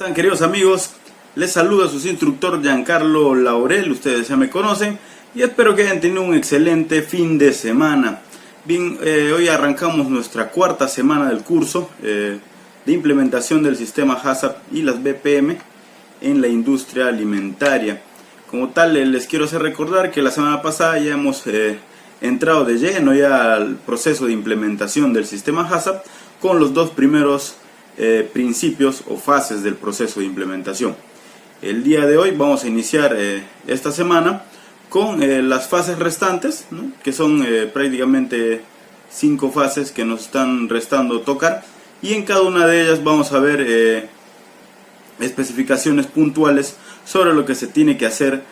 Están, queridos amigos? Les saluda su instructor Giancarlo Laurel, ustedes ya me conocen y espero que hayan tenido un excelente fin de semana. Bien, hoy arrancamos nuestra cuarta semana del curso de implementación del sistema HACCP y las BPM en la industria alimentaria. Como tal, les quiero hacer recordar que la semana pasada ya hemos entrado de lleno ya al proceso de implementación del sistema HACCP con los dos primeros principios o fases del proceso de implementación. El día de hoy vamos a iniciar esta semana con las fases restantes, ¿no? Que son prácticamente 5 fases que nos están restando tocar, y en cada una de ellas vamos a ver especificaciones puntuales sobre lo que se tiene que hacer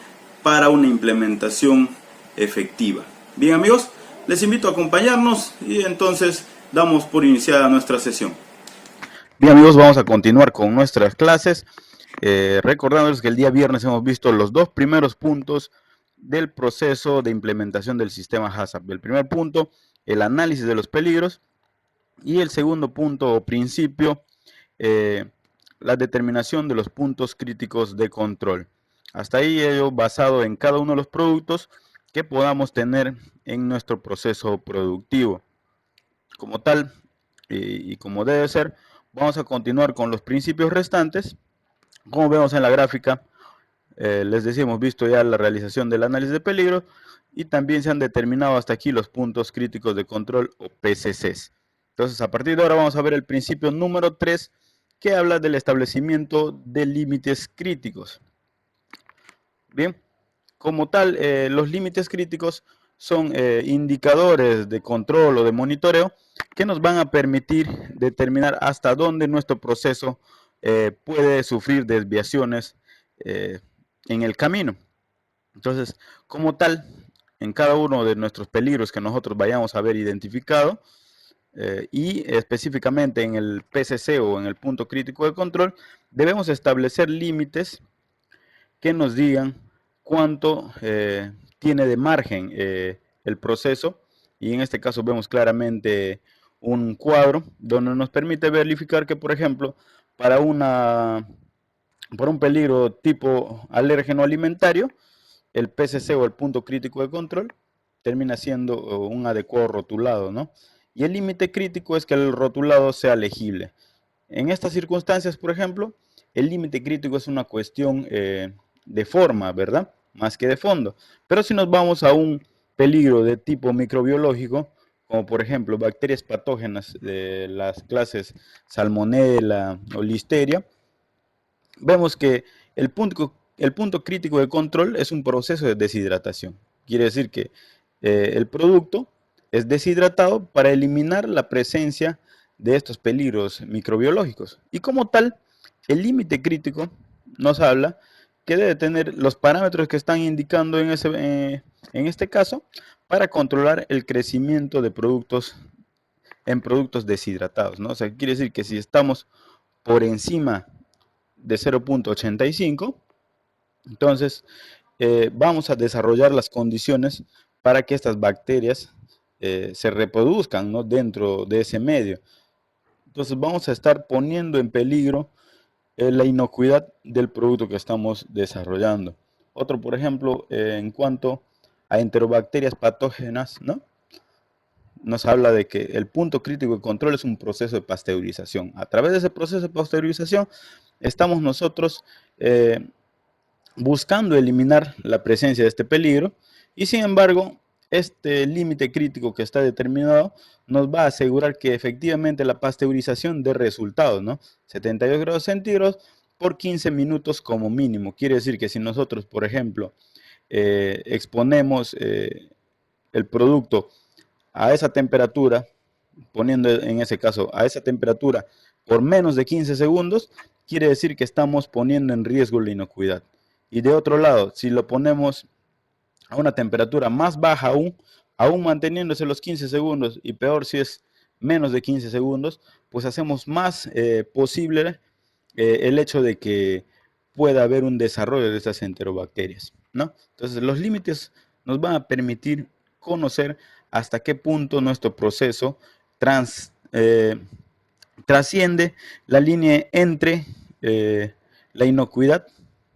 para una implementación efectiva. Bien, amigos, les invito a acompañarnos y entonces damos por iniciada nuestra sesión. Bien, amigos, vamos a continuar con nuestras clases, recordándoles que el día viernes hemos visto los dos primeros puntos del proceso de implementación del sistema HACCP. El primer punto, el análisis de los peligros, y el segundo punto o principio, la determinación de los puntos críticos de control. Hasta ahí ello basado en cada uno de los productos que podamos tener en nuestro proceso productivo. Como tal y como debe ser, vamos a continuar con los principios restantes. Como vemos en la gráfica, les decía, hemos visto ya la realización del análisis de peligro y también se han determinado hasta aquí los puntos críticos de control o PCCs. Entonces, a partir de ahora vamos a ver el principio número 3, que habla del establecimiento de límites críticos. Bien, como tal, los límites críticos son indicadores de control o de monitoreo que nos van a permitir determinar hasta dónde nuestro proceso puede sufrir desviaciones en el camino. Entonces, como tal, en cada uno de nuestros peligros que nosotros vayamos a haber identificado, y específicamente en el PCC o en el punto crítico de control, debemos establecer límites que nos digan cuánto tiene de margen el proceso, y en este caso vemos claramente un cuadro donde nos permite verificar que, por ejemplo, para un peligro tipo alérgeno alimentario, el PCC o el punto crítico de control termina siendo un adecuado rotulado, ¿no? Y el límite crítico es que el rotulado sea legible. En estas circunstancias, por ejemplo, el límite crítico es una cuestión de forma, ¿verdad? Más que de fondo. Pero si nos vamos a un peligro de tipo microbiológico, como por ejemplo bacterias patógenas de las clases Salmonella o Listeria, vemos que el punto crítico de control es un proceso de deshidratación. Quiere decir que el producto es deshidratado para eliminar la presencia de estos peligros microbiológicos. Y como tal, el límite crítico nos habla que debe tener los parámetros que están indicando en este caso para controlar el crecimiento de productos en productos deshidratados, ¿no? O sea, quiere decir que si estamos por encima de 0.85, entonces vamos a desarrollar las condiciones para que estas bacterias se reproduzcan, ¿no?, dentro de ese medio. Entonces vamos a estar poniendo en peligro la inocuidad del producto que estamos desarrollando. Otro, por ejemplo, en cuanto a enterobacterias patógenas, ¿no?, nos habla de que el punto crítico de control es un proceso de pasteurización. A través de ese proceso de pasteurización estamos nosotros buscando eliminar la presencia de este peligro, y sin embargo este límite crítico que está determinado nos va a asegurar que efectivamente la pasteurización dé resultados, ¿no? 72 grados centígrados por 15 minutos como mínimo. Quiere decir que si nosotros, por ejemplo, exponemos el producto a esa temperatura, poniendo en ese caso a esa temperatura por menos de 15 segundos, quiere decir que estamos poniendo en riesgo la inocuidad. Y de otro lado, si lo ponemos a una temperatura más baja aún manteniéndose los 15 segundos, y peor si es menos de 15 segundos, pues hacemos más posible el hecho de que pueda haber un desarrollo de estas enterobacterias, ¿no? Entonces, los límites nos van a permitir conocer hasta qué punto nuestro proceso trasciende la línea entre la inocuidad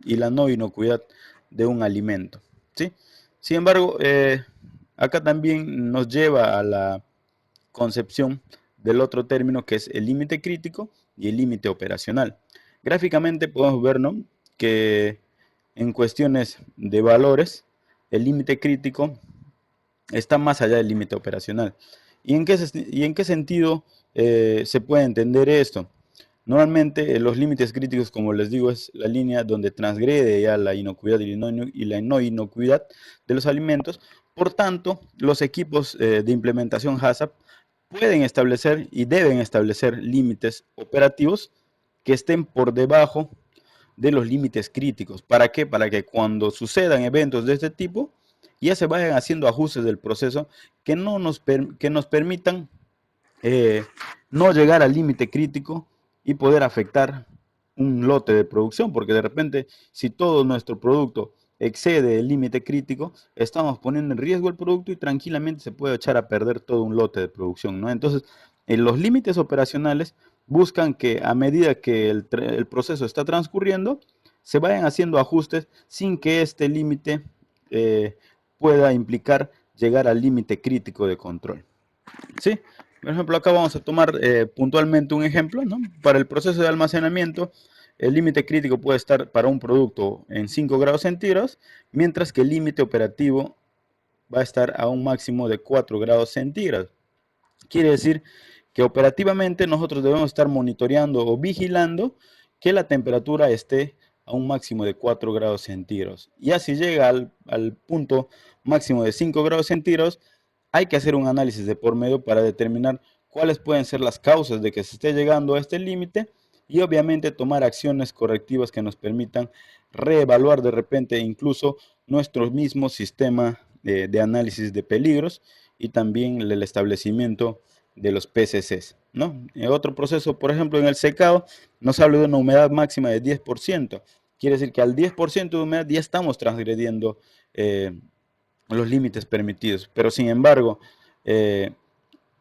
y la no inocuidad de un alimento, ¿sí? Sin embargo, acá también nos lleva a la concepción del otro término que es el límite crítico y el límite operacional. Gráficamente podemos ver, ¿no?, que en cuestiones de valores, el límite crítico está más allá del límite operacional. ¿Y en qué sentido se puede entender esto? Normalmente los límites críticos, como les digo, es la línea donde transgrede ya la inocuidad y la no inocuidad de los alimentos. Por tanto, los equipos de implementación HACCP pueden establecer y deben establecer límites operativos que estén por debajo de los límites críticos. ¿Para qué? Para que cuando sucedan eventos de este tipo, ya se vayan haciendo ajustes del proceso que nos permitan eh, no llegar al límite crítico y poder afectar un lote de producción, porque de repente si todo nuestro producto excede el límite crítico, estamos poniendo en riesgo el producto y tranquilamente se puede echar a perder todo un lote de producción, ¿no? Entonces, en los límites operacionales buscan que a medida que el proceso está transcurriendo, se vayan haciendo ajustes sin que este límite eh, pueda implicar llegar al límite crítico de control. ¿Sí? Por ejemplo, acá vamos a tomar puntualmente un ejemplo, ¿no? Para el proceso de almacenamiento, el límite crítico puede estar para un producto en 5 grados centígrados, mientras que el límite operativo va a estar a un máximo de 4 grados centígrados. Quiere decir que operativamente nosotros debemos estar monitoreando o vigilando que la temperatura esté a un máximo de 4 grados centígrados. Ya si llega al punto máximo de 5 grados centígrados, hay que hacer un análisis de por medio para determinar cuáles pueden ser las causas de que se esté llegando a este límite y obviamente tomar acciones correctivas que nos permitan reevaluar de repente incluso nuestro mismo sistema de análisis de peligros y también el establecimiento de los PCCs, ¿no? En otro proceso, por ejemplo, en el secado, nos habla de una humedad máxima de 10%. Quiere decir que al 10% de humedad ya estamos transgrediendo los límites permitidos. Pero sin embargo, eh,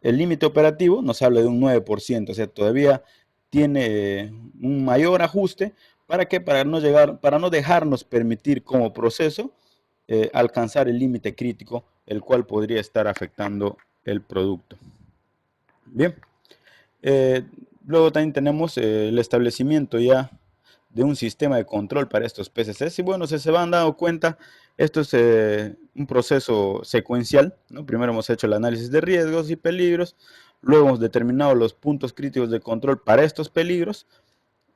el límite operativo nos habla de un 9%, o sea, todavía tiene un mayor ajuste. ¿Para qué? Para no dejarnos permitir como proceso alcanzar el límite crítico, el cual podría estar afectando el producto. Bien, eh, luego también tenemos el establecimiento ya de un sistema de control para estos PCCs. Y bueno, si se van dando cuenta, esto es un proceso secuencial, ¿no? Primero hemos hecho el análisis de riesgos y peligros, luego hemos determinado los puntos críticos de control para estos peligros.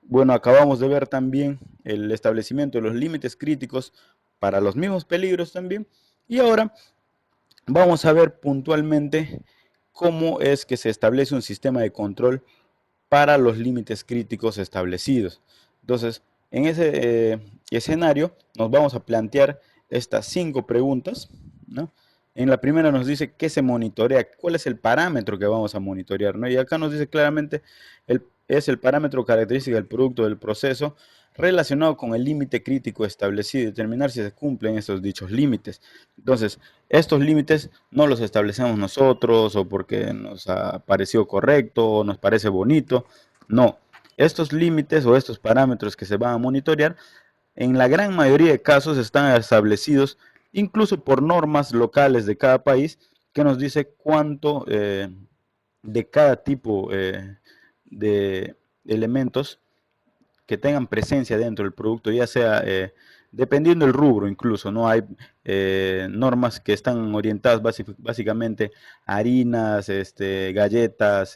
Bueno, acabamos de ver también el establecimiento de los límites críticos para los mismos peligros también. Y ahora vamos a ver puntualmente cómo es que se establece un sistema de control para los límites críticos establecidos. Entonces, en ese escenario nos vamos a plantear estas 5 preguntas, ¿no? En la primera nos dice qué se monitorea, cuál es el parámetro que vamos a monitorear, ¿no? Y acá nos dice claramente es el parámetro característico del producto del proceso relacionado con el límite crítico establecido y determinar si se cumplen esos dichos límites. Entonces, estos límites no los establecemos nosotros o porque nos ha parecido correcto o nos parece bonito. No, estos límites o estos parámetros que se van a monitorear en la gran mayoría de casos están establecidos incluso por normas locales de cada país que nos dice cuánto de cada tipo de elementos que tengan presencia dentro del producto, ya sea dependiendo del rubro incluso, ¿no? Hay normas que están orientadas básicamente a harinas, galletas,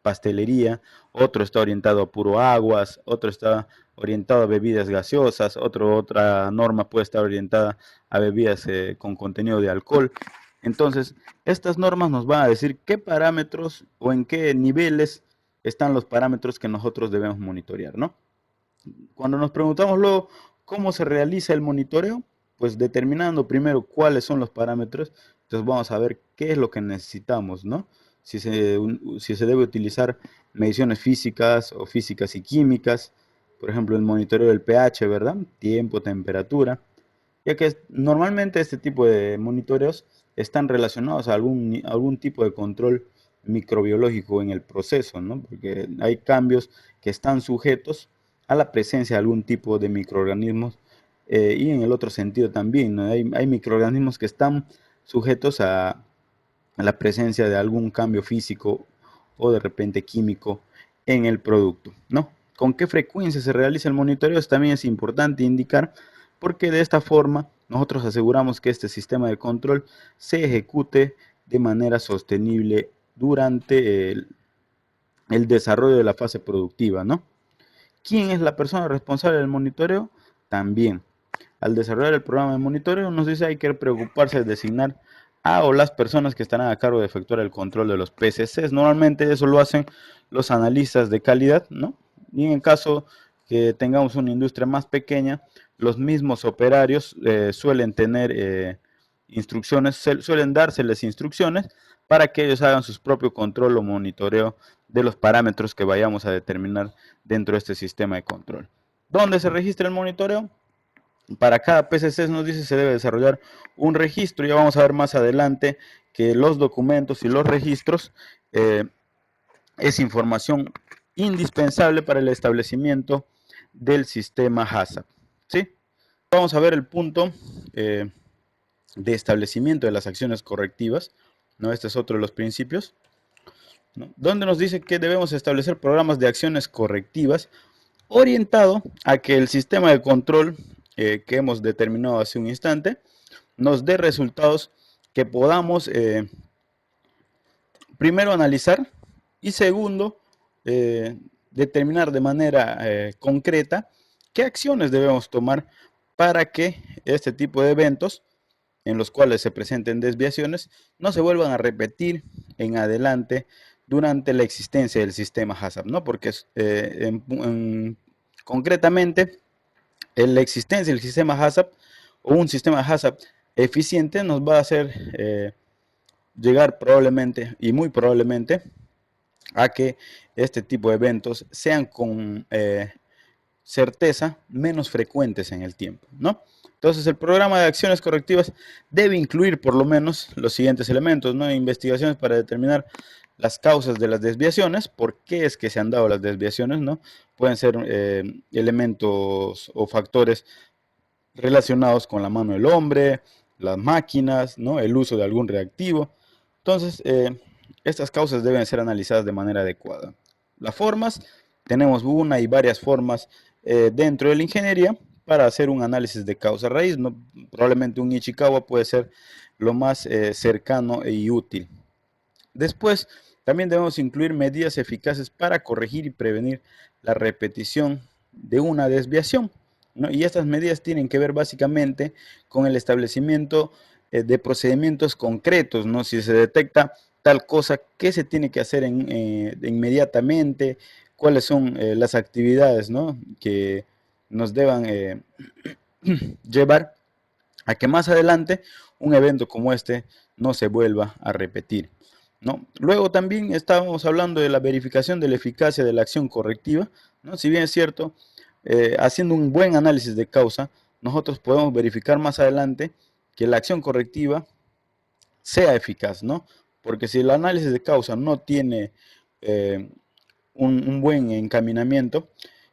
pastelería, otro está orientado a puro aguas, otro está orientado a bebidas gaseosas, otra norma puede estar orientada a bebidas con contenido de alcohol. Entonces, estas normas nos van a decir qué parámetros o en qué niveles están los parámetros que nosotros debemos monitorear, ¿no? Cuando nos preguntamos luego cómo se realiza el monitoreo, pues determinando primero cuáles son los parámetros, entonces vamos a ver qué es lo que necesitamos, ¿no? Si se debe utilizar mediciones físicas o físicas y químicas, por ejemplo el monitoreo del pH, ¿verdad? Tiempo, temperatura, ya que normalmente este tipo de monitoreos están relacionados a algún tipo de control microbiológico en el proceso, ¿no? Porque hay cambios que están sujetos a la presencia de algún tipo de microorganismos y en el otro sentido también, ¿no? Hay microorganismos que están sujetos a la presencia de algún cambio físico o de repente químico en el producto, ¿no? ¿Con qué frecuencia se realiza el monitoreo? Eso también es importante indicar porque de esta forma nosotros aseguramos que este sistema de control se ejecute de manera sostenible durante el desarrollo de la fase productiva, ¿no? ¿Quién es la persona responsable del monitoreo? También, al desarrollar el programa de monitoreo, nos dice hay que preocuparse de designar a o las personas que estarán a cargo de efectuar el control de los PCCs. Normalmente eso lo hacen los analistas de calidad, ¿no? Y en el caso que tengamos una industria más pequeña, los mismos operarios suelen tener instrucciones, suelen dárseles instrucciones para que ellos hagan su propio control o monitoreo de los parámetros que vayamos a determinar dentro de este sistema de control. ¿Dónde se registra el monitoreo? Para cada PCC nos dice se debe desarrollar un registro. Ya vamos a ver más adelante que los documentos y los registros es información indispensable para el establecimiento del sistema HACCP. ¿Sí? Vamos a ver el punto de establecimiento de las acciones correctivas, ¿no? Este es otro de los principios, ¿no? Donde nos dice que debemos establecer programas de acciones correctivas orientado a que el sistema de control que hemos determinado hace un instante nos dé resultados que podamos primero analizar y segundo determinar de manera concreta qué acciones debemos tomar para que este tipo de eventos en los cuales se presenten desviaciones no se vuelvan a repetir en adelante durante la existencia del sistema HACCP, ¿no? Porque concretamente la existencia del sistema HACCP o un sistema HACCP eficiente nos va a hacer llegar probablemente y muy probablemente a que este tipo de eventos sean con certeza menos frecuentes en el tiempo, ¿no? Entonces el programa de acciones correctivas debe incluir por lo menos los siguientes elementos, ¿no? Investigaciones para determinar las causas de las desviaciones, por qué es que se han dado las desviaciones, ¿no? Pueden ser elementos o factores relacionados con la mano del hombre, las máquinas, ¿no? El uso de algún reactivo. Entonces, estas causas deben ser analizadas de manera adecuada. Las formas, tenemos una y varias formas dentro de la ingeniería para hacer un análisis de causa raíz, ¿no? Probablemente un Ichikawa puede ser lo más cercano y útil. Después, también debemos incluir medidas eficaces para corregir y prevenir la repetición de una desviación, ¿no? Y estas medidas tienen que ver básicamente con el establecimiento de procedimientos concretos, ¿no? Si se detecta tal cosa, ¿qué se tiene que hacer inmediatamente? ¿Cuáles son las actividades, ¿no? Que nos deban llevar a que más adelante un evento como este no se vuelva a repetir, ¿no? Luego también estábamos hablando de la verificación de la eficacia de la acción correctiva, ¿no? Si bien es cierto, haciendo un buen análisis de causa, nosotros podemos verificar más adelante que la acción correctiva sea eficaz, ¿no? Porque si el análisis de causa no tiene eh, un buen encaminamiento,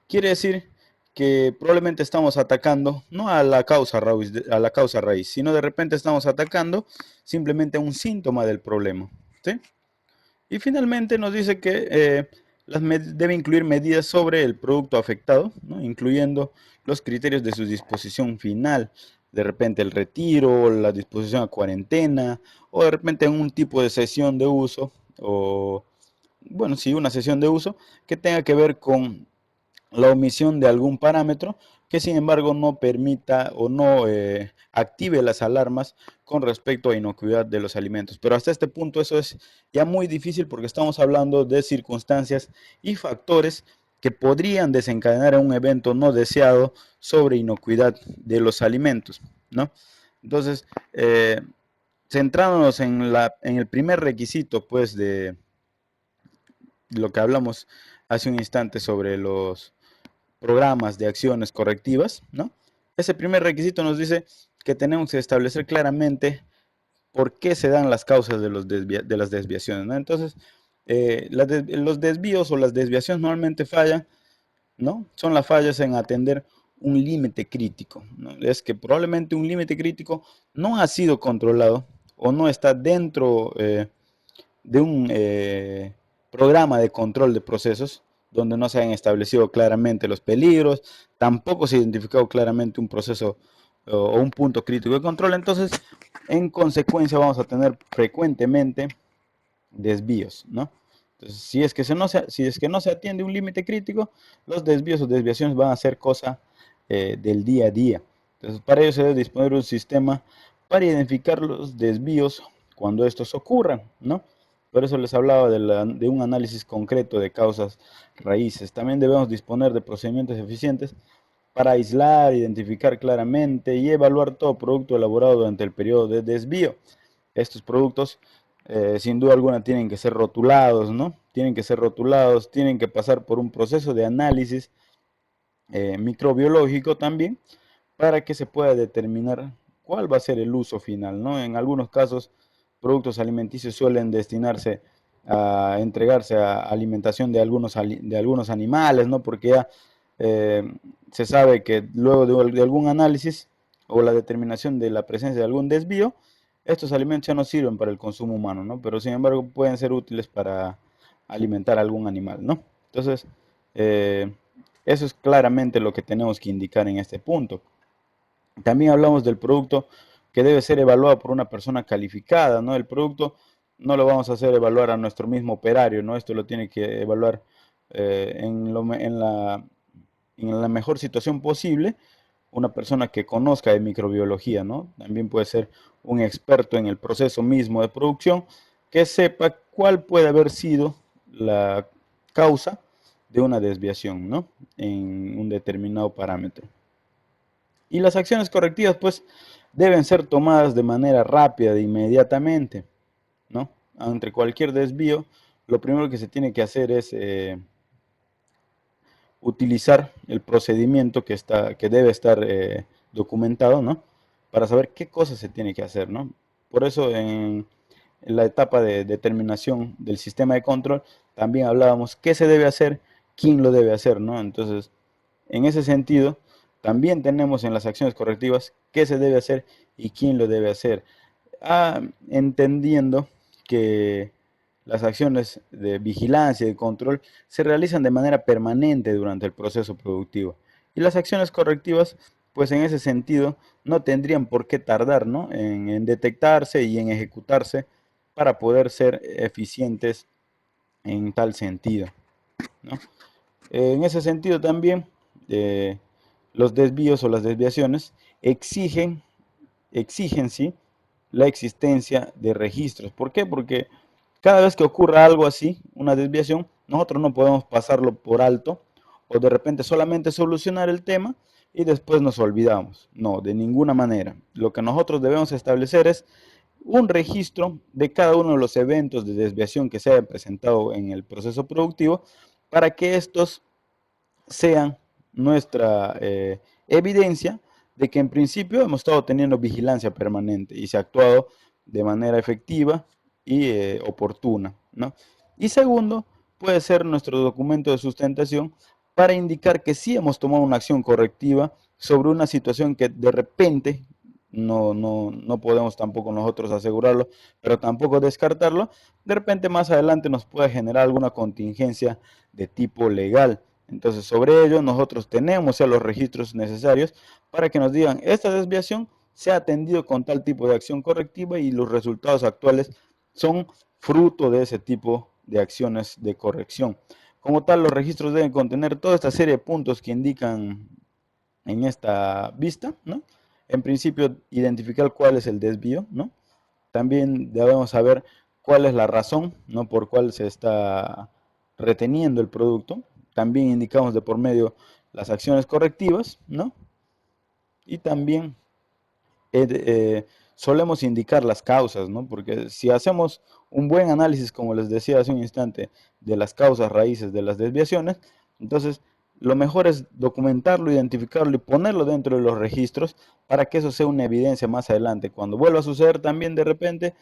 quiere decir que probablemente estamos atacando no a la causa raíz, sino de repente estamos atacando simplemente un síntoma del problema, ¿sí? Y finalmente nos dice que debe incluir medidas sobre el producto afectado, ¿no? Incluyendo los criterios de su disposición final, de repente el retiro, la disposición a cuarentena, o de repente un tipo de sesión de uso, o bueno, sí, una sesión de uso que tenga que ver con la omisión de algún parámetro que sin embargo no permita o no active las alarmas con respecto a inocuidad de los alimentos. Pero hasta este punto eso es ya muy difícil porque estamos hablando de circunstancias y factores que podrían desencadenar un evento no deseado sobre inocuidad de los alimentos, ¿no? Entonces, centrándonos en el primer requisito, pues, de lo que hablamos hace un instante sobre los programas de acciones correctivas, ¿no? Ese primer requisito nos dice que tenemos que establecer claramente por qué se dan las causas de las desviaciones, ¿no? Entonces, los desvíos o las desviaciones normalmente fallan ¿no? Son las fallas en atender un límite crítico, ¿no? Es que probablemente un límite crítico no ha sido controlado o no está dentro de un programa de control de procesos donde no se han establecido claramente los peligros, tampoco se ha identificado claramente un proceso o un punto crítico de control. Entonces, en consecuencia, vamos a tener frecuentemente desvíos, ¿no? Entonces, si es que no se atiende un límite crítico, los desvíos o desviaciones van a ser cosa del día a día. Entonces, para ello se debe disponer un sistema para identificar los desvíos cuando estos ocurran, ¿no? Por eso les hablaba de un análisis concreto de causas raíces. También debemos disponer de procedimientos eficientes para aislar, identificar claramente y evaluar todo producto elaborado durante el periodo de desvío. Estos productos, sin duda alguna, tienen que ser rotulados, ¿no? Tienen que ser rotulados, tienen que pasar por un proceso de análisis microbiológico también para que se pueda determinar cuál va a ser el uso final, ¿no? En algunos casos, productos alimenticios suelen destinarse a entregarse a alimentación de algunos animales, ¿no? Porque ya eh, se sabe que luego de algún análisis o la determinación de la presencia de algún desvío, estos alimentos ya no sirven para el consumo humano, ¿no? Pero sin embargo pueden ser útiles para alimentar a algún animal, ¿no? Entonces, eh, eso es claramente lo que tenemos que indicar en este punto. También hablamos del producto que debe ser evaluado por una persona calificada, ¿no? El producto no lo vamos a hacer evaluar a nuestro mismo operario, ¿no? Esto lo tiene que evaluar en la mejor situación posible una persona que conozca de microbiología, ¿no? También puede ser un experto en el proceso mismo de producción que sepa cuál puede haber sido la causa de una desviación, ¿no? En un determinado parámetro. Y las acciones correctivas, pues, deben ser tomadas de manera rápida, de inmediatamente, ¿no? Ante cualquier desvío, lo primero que se tiene que hacer es utilizar el procedimiento que debe estar documentado, ¿no? Para saber qué cosas se tiene que hacer, ¿no? Por eso en la etapa de determinación del sistema de control también hablábamos qué se debe hacer, quién lo debe hacer, ¿no? Entonces, en ese sentido, también tenemos en las acciones correctivas qué se debe hacer y quién lo debe hacer. Entendiendo que las acciones de vigilancia y de control se realizan de manera permanente durante el proceso productivo. Y las acciones correctivas, pues en ese sentido, no tendrían por qué tardar, ¿no? en detectarse y en ejecutarse para poder ser eficientes en tal sentido, ¿no? En ese sentido también, eh, los desvíos o las desviaciones exigen sí, la existencia de registros. ¿Por qué? Porque cada vez que ocurra algo así, una desviación, nosotros no podemos pasarlo por alto o de repente solamente solucionar el tema y después nos olvidamos. No, de ninguna manera. Lo que nosotros debemos establecer es un registro de cada uno de los eventos de desviación que se hayan presentado en el proceso productivo para que estos sean nuestra evidencia de que en principio hemos estado teniendo vigilancia permanente y se ha actuado de manera efectiva y oportuna, ¿no? Y segundo, puede ser nuestro documento de sustentación para indicar que sí hemos tomado una acción correctiva sobre una situación que de repente no podemos tampoco nosotros asegurarlo, pero tampoco descartarlo, de repente más adelante nos puede generar alguna contingencia de tipo legal. Entonces, sobre ello, nosotros tenemos ya los registros necesarios para que nos digan, esta desviación se ha atendido con tal tipo de acción correctiva y los resultados actuales son fruto de ese tipo de acciones de corrección. Como tal, los registros deben contener toda esta serie de puntos que indican en esta vista, ¿no? En principio, identificar cuál es el desvío, ¿no? También debemos saber cuál es la razón, ¿no? Por cuál se está reteniendo el producto. También indicamos de por medio las acciones correctivas, ¿no? Y también eh, eh, solemos indicar las causas, ¿no? Porque si hacemos un buen análisis, como les decía hace un instante, de las causas raíces de las desviaciones, entonces lo mejor es documentarlo, identificarlo y ponerlo dentro de los registros para que eso sea una evidencia más adelante. Cuando vuelva a suceder también de repente,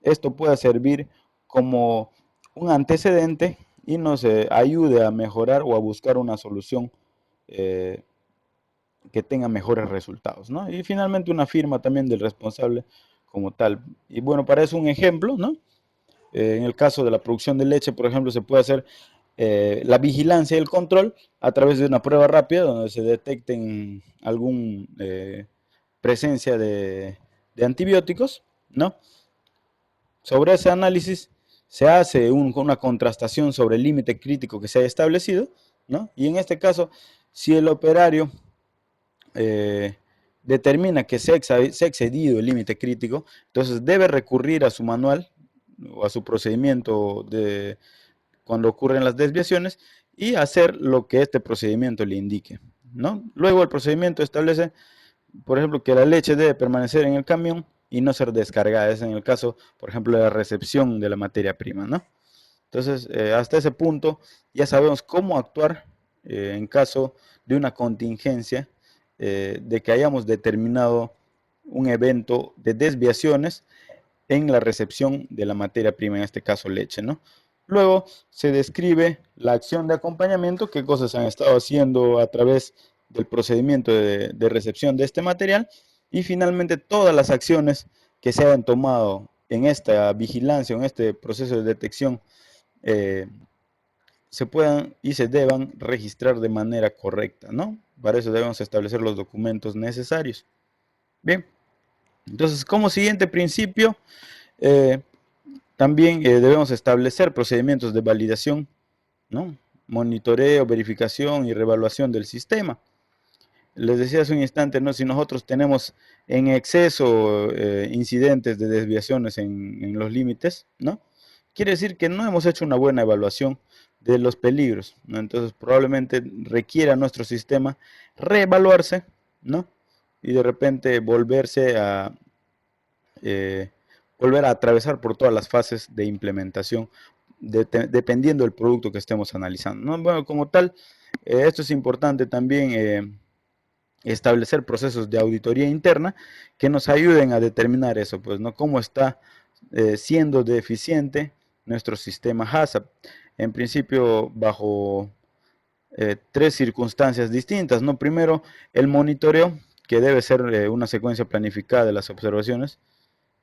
esto pueda servir como un antecedente y nos ayude a mejorar o a buscar una solución eh, que tenga mejores resultados, ¿no? Y finalmente una firma también del responsable como tal. Y bueno, para eso un ejemplo, ¿no? En el caso de la producción de leche, por ejemplo, se puede hacer la vigilancia y el control a través de una prueba rápida donde se detecten algún presencia de antibióticos, ¿no? Sobre ese análisis se hace una contrastación sobre el límite crítico que se haya establecido, ¿no? Y en este caso, si el operario eh, determina que se ha excedido el límite crítico, entonces debe recurrir a su manual o a su procedimiento de cuando ocurren las desviaciones y hacer lo que este procedimiento le indique, ¿no? Luego el procedimiento establece, por ejemplo, que la leche debe permanecer en el camión y no ser descargada. Es en el caso, por ejemplo, de la recepción de la materia prima, ¿no? Entonces, hasta ese punto ya sabemos cómo actuar en caso de una contingencia, de que hayamos determinado un evento de desviaciones en la recepción de la materia prima, en este caso leche, ¿no? Luego se describe la acción de acompañamiento, qué cosas han estado haciendo a través del procedimiento de recepción de este material y finalmente todas las acciones que se hayan tomado en esta vigilancia, en este proceso de detección, eh, se puedan y se deban registrar de manera correcta, ¿no? Para eso debemos establecer los documentos necesarios. Bien, entonces como siguiente principio, eh, también debemos establecer procedimientos de validación, ¿no? Monitoreo, verificación y reevaluación del sistema. Les decía hace un instante, ¿no? Si nosotros tenemos en exceso incidentes de desviaciones en los límites, ¿no? Quiere decir que no hemos hecho una buena evaluación de los peligros, ¿no? Entonces probablemente requiera nuestro sistema reevaluarse, ¿no? Y de repente eh, volver a atravesar por todas las fases de implementación, dependiendo del producto que estemos analizando, ¿no? Bueno, como tal, esto es importante también establecer procesos de auditoría interna que nos ayuden a determinar eso, pues, ¿no? Cómo está siendo deficiente nuestro sistema HACCP. En principio, bajo tres circunstancias distintas, ¿no? Primero, el monitoreo, que debe ser una secuencia planificada de las observaciones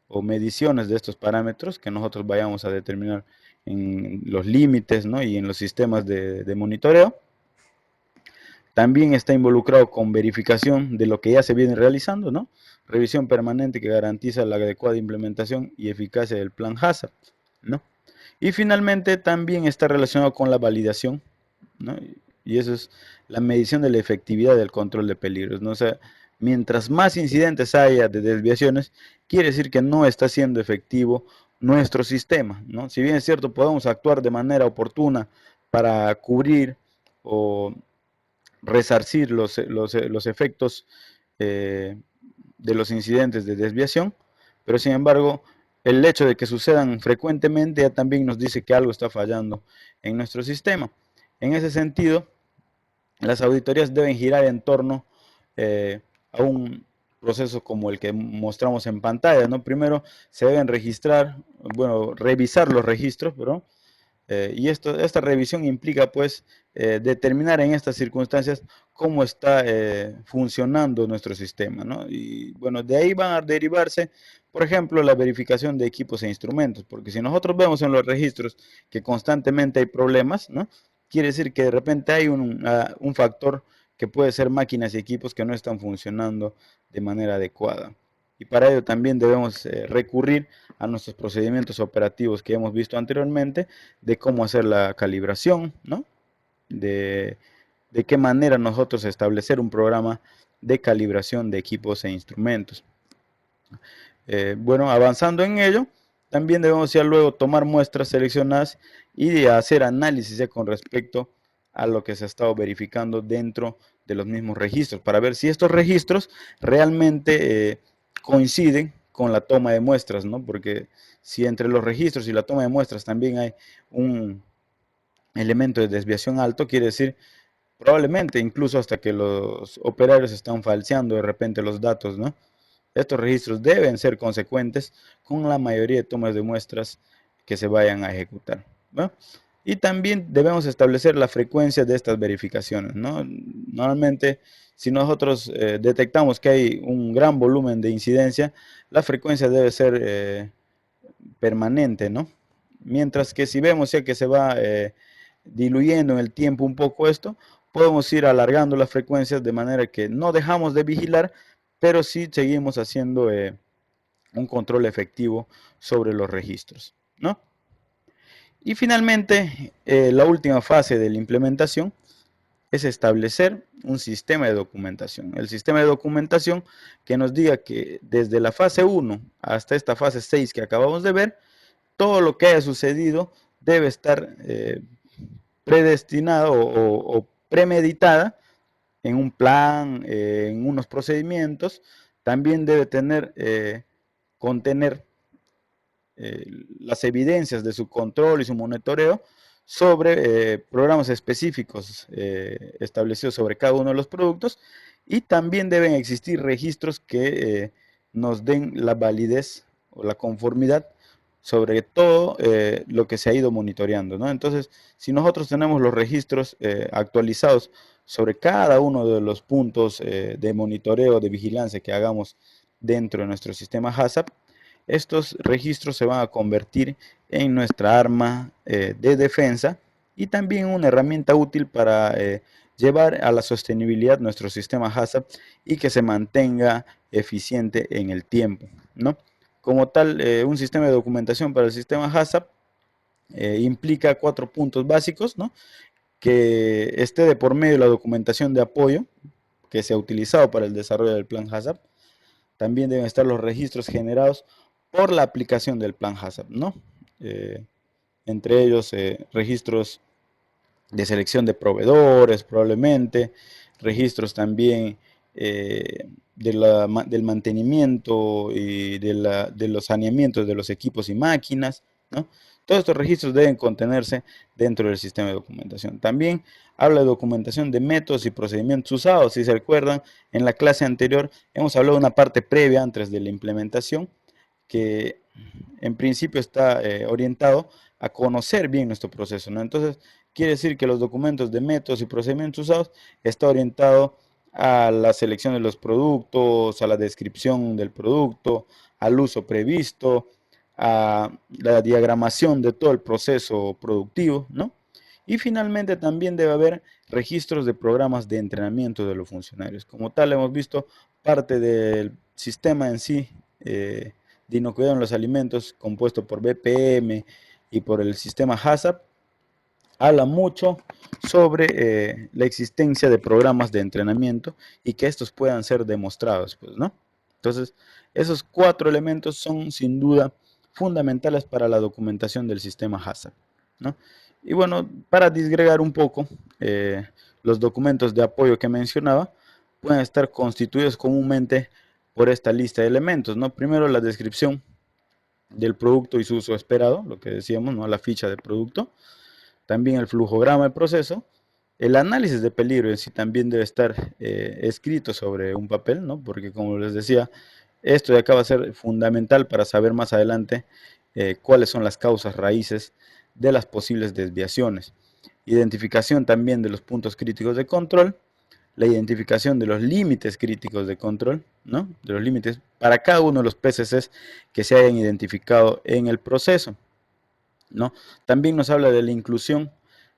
o mediciones de estos parámetros que nosotros vayamos a determinar en los límites, ¿no? Y en los sistemas de monitoreo. También está involucrado con verificación de lo que ya se viene realizando, ¿no? Revisión permanente que garantiza la adecuada implementación y eficacia del plan HACCP, ¿no? Y finalmente también está relacionado con la validación, ¿no? Y eso es la medición de la efectividad del control de peligros, ¿no? O sea, mientras más incidentes haya de desviaciones, quiere decir que no está siendo efectivo nuestro sistema, ¿no? Si bien es cierto, podemos actuar de manera oportuna para cubrir o resarcir los efectos eh, de los incidentes de desviación, pero sin embargo, el hecho de que sucedan frecuentemente ya también nos dice que algo está fallando en nuestro sistema. En ese sentido, las auditorías deben girar en torno a un proceso como el que mostramos en pantalla, ¿no? Primero se deben registrar, bueno, revisar los registros, pero y esta revisión implica pues determinar en estas circunstancias cómo está funcionando nuestro sistema, ¿no? Y bueno, de ahí van a derivarse, por ejemplo, la verificación de equipos e instrumentos, porque si nosotros vemos en los registros que constantemente hay problemas, ¿no? Quiere decir que de repente hay un factor que puede ser máquinas y equipos que no están funcionando de manera adecuada. Y para ello también debemos recurrir a nuestros procedimientos operativos que hemos visto anteriormente, de cómo hacer la calibración, ¿no? De, de qué manera nosotros establecer un programa de calibración de equipos e instrumentos. Bueno, avanzando en ello, también debemos ya luego tomar muestras seleccionadas y de hacer análisis ya con respecto a lo que se ha estado verificando dentro de los mismos registros, para ver si estos registros realmente coinciden con la toma de muestras, ¿no? Porque si entre los registros y la toma de muestras también hay un elemento de desviación alto, quiere decir probablemente incluso hasta que los operarios están falseando de repente los datos, ¿no? Estos registros deben ser consecuentes con la mayoría de tomas de muestras que se vayan a ejecutar, ¿no? Y también debemos establecer la frecuencia de estas verificaciones, ¿no? Normalmente, si nosotros detectamos que hay un gran volumen de incidencia, la frecuencia debe ser permanente, ¿no? Mientras que si vemos ya que se va diluyendo en el tiempo un poco esto, podemos ir alargando las frecuencias de manera que no dejamos de vigilar, pero sí seguimos haciendo un control efectivo sobre los registros, ¿no? Y finalmente, la última fase de la implementación es establecer un sistema de documentación. El sistema de documentación que nos diga que desde la fase 1 hasta esta fase 6 que acabamos de ver, todo lo que haya sucedido debe estar predestinado o premeditada en un plan, en unos procedimientos. También debe contener las evidencias de su control y su monitoreo sobre programas específicos establecidos sobre cada uno de los productos, y también deben existir registros que nos den la validez o la conformidad sobre todo lo que se ha ido monitoreando, ¿no? Entonces, si nosotros tenemos los registros actualizados sobre cada uno de los puntos de monitoreo, de vigilancia que hagamos dentro de nuestro sistema HACCP, estos registros se van a convertir en nuestra arma de defensa y también una herramienta útil para llevar a la sostenibilidad nuestro sistema HACCP y que se mantenga eficiente en el tiempo, ¿no? Como tal, un sistema de documentación para el sistema HACCP implica 4 puntos básicos, ¿no? Que esté de por medio la documentación de apoyo que se ha utilizado para el desarrollo del plan HACCP. También deben estar los registros generados por la aplicación del plan HACCP, ¿no? Eh, Entre ellos registros de selección de proveedores, probablemente, registros también del mantenimiento y de los saneamientos de los equipos y máquinas, ¿no? Todos estos registros deben contenerse dentro del sistema de documentación. También habla de documentación de métodos y procedimientos usados. Si se recuerdan, en la clase anterior hemos hablado de una parte previa antes de la implementación que en principio está orientado a conocer bien nuestro proceso, ¿no? Entonces, quiere decir que los documentos de métodos y procedimientos usados está orientado a la selección de los productos, a la descripción del producto, al uso previsto, a la diagramación de todo el proceso productivo, ¿no? Y finalmente también debe haber registros de programas de entrenamiento de los funcionarios. Como tal, hemos visto parte del sistema en sí de inocuidad en los alimentos compuesto por BPM y por el sistema HACCP, habla mucho sobre la existencia de programas de entrenamiento y que estos puedan ser demostrados, pues, ¿no? Entonces, esos 4 elementos son sin duda fundamentales para la documentación del sistema HACCP, ¿no? Y bueno, para disgregar un poco, los documentos de apoyo que mencionaba pueden estar constituidos comúnmente por esta lista de elementos, ¿no? Primero, la descripción del producto y su uso esperado, lo que decíamos, ¿no? La ficha del producto. También el flujograma del proceso. El análisis de peligro en sí también debe estar escrito sobre un papel, ¿no? Porque como les decía, esto de acá va a ser fundamental para saber más adelante cuáles son las causas raíces de las posibles desviaciones. Identificación también de los puntos críticos de control, la identificación de los límites críticos de control, ¿no? De los límites para cada uno de los PCCs que se hayan identificado en el proceso, ¿no? También nos habla de la inclusión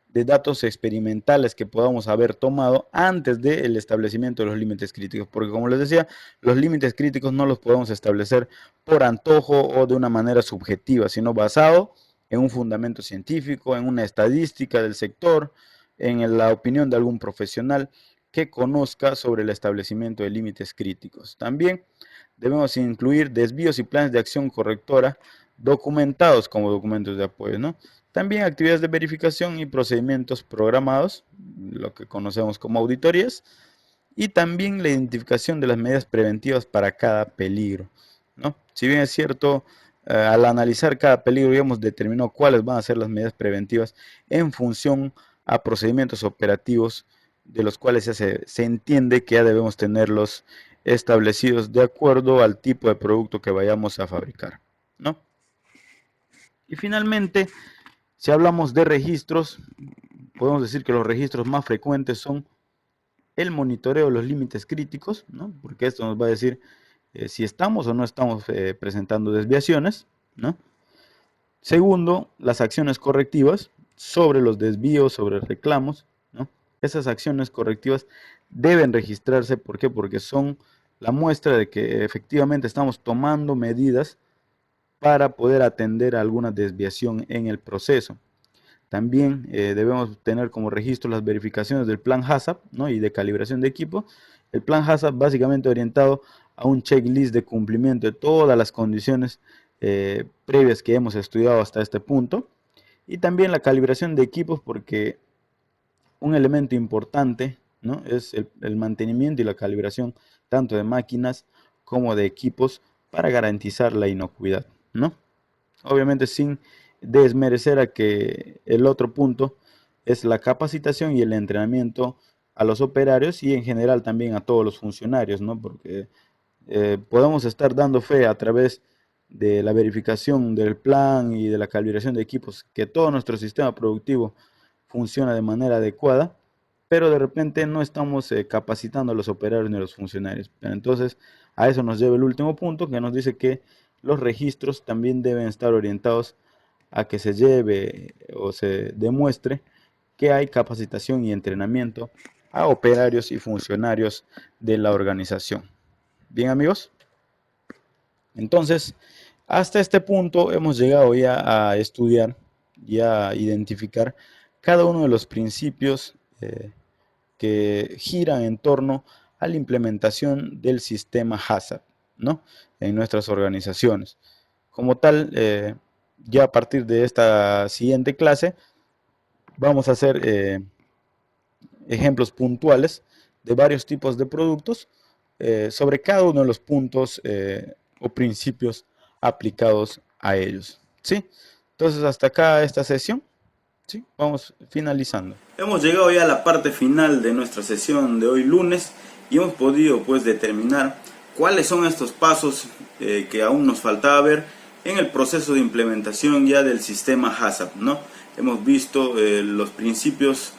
de datos experimentales que podamos haber tomado antes del establecimiento de los límites críticos, porque como les decía, los límites críticos no los podemos establecer por antojo o de una manera subjetiva, sino basado en un fundamento científico, en una estadística del sector, en la opinión de algún profesional que conozca sobre el establecimiento de límites críticos. También debemos incluir desvíos y planes de acción correctora documentados como documentos de apoyo, ¿no? También actividades de verificación y procedimientos programados, lo que conocemos como auditorías, y también la identificación de las medidas preventivas para cada peligro, ¿no? Si bien es cierto, al analizar cada peligro ya hemos determinado cuáles van a ser las medidas preventivas en función a procedimientos operativos de los cuales ya se entiende que ya debemos tenerlos establecidos de acuerdo al tipo de producto que vayamos a fabricar, ¿no? Y finalmente, Si hablamos de registros, podemos decir que los registros más frecuentes son el monitoreo de los límites críticos, ¿no? Porque esto nos va a decir si estamos o no estamos presentando desviaciones, ¿no? Segundo, las acciones correctivas sobre los desvíos, sobre reclamos, ¿no? Esas acciones correctivas deben registrarse. ¿Por qué? Porque son la muestra de que efectivamente estamos tomando medidas para poder atender a alguna desviación en el proceso. También debemos tener como registro las verificaciones del plan HACCP, ¿no? Y de calibración de equipo. El plan HACCP básicamente orientado a un checklist de cumplimiento de todas las condiciones previas que hemos estudiado hasta este punto. Y también la calibración de equipos, porque un elemento importante, ¿no? Es el mantenimiento y la calibración tanto de máquinas como de equipos para garantizar la inocuidad, ¿no? Obviamente sin desmerecer a que el otro punto es la capacitación y el entrenamiento a los operarios y en general también a todos los funcionarios, ¿no? Porque podemos estar dando fe a través de la verificación del plan y de la calibración de equipos que todo nuestro sistema productivo funciona de manera adecuada, pero de repente no estamos capacitando a los operarios ni a los funcionarios. Pero entonces a eso nos lleva el último punto, que nos dice que los registros también deben estar orientados a que se lleve o se demuestre que hay capacitación y entrenamiento a operarios y funcionarios de la organización. Bien, amigos, entonces hasta este punto hemos llegado ya a estudiar y a identificar cada uno de los principios que giran en torno a la implementación del sistema HACCP, ¿no? En nuestras organizaciones. Como tal, ya a partir de esta siguiente clase vamos a hacer ejemplos puntuales de varios tipos de productos sobre cada uno de los puntos o principios aplicados a ellos, ¿sí? Entonces hasta acá esta sesión, ¿sí? Vamos finalizando. Hemos llegado ya a la parte final de nuestra sesión de hoy lunes y hemos podido pues determinar cuáles son estos pasos que aún nos faltaba ver en el proceso de implementación ya del sistema HACCP, ¿no? Hemos visto los principios,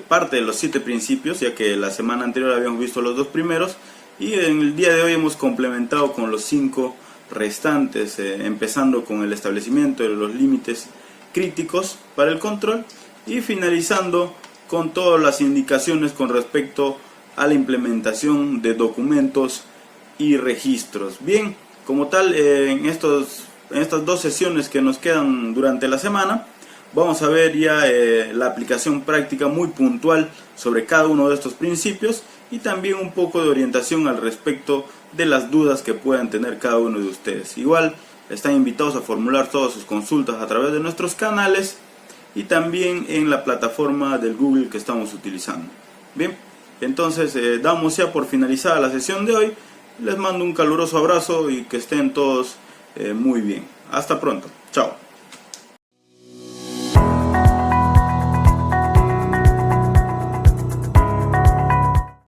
parte de los 7 principios, ya que la semana anterior habíamos visto los 2 primeros y en el día de hoy hemos complementado con los 5 restantes, empezando con el establecimiento de los límites críticos para el control y finalizando con todas las indicaciones con respecto a la implementación de documentos y registros. Bien, como tal, en estas 2 sesiones que nos quedan durante la semana, vamos a ver ya la aplicación práctica muy puntual sobre cada uno de estos principios y también un poco de orientación al respecto de las dudas que puedan tener cada uno de ustedes. Igual están invitados a formular todas sus consultas a través de nuestros canales y también en la plataforma del Google que estamos utilizando. Bien, entonces damos ya por finalizada la sesión de hoy. Les mando un caluroso abrazo y que estén todos muy bien. Hasta pronto. Chao.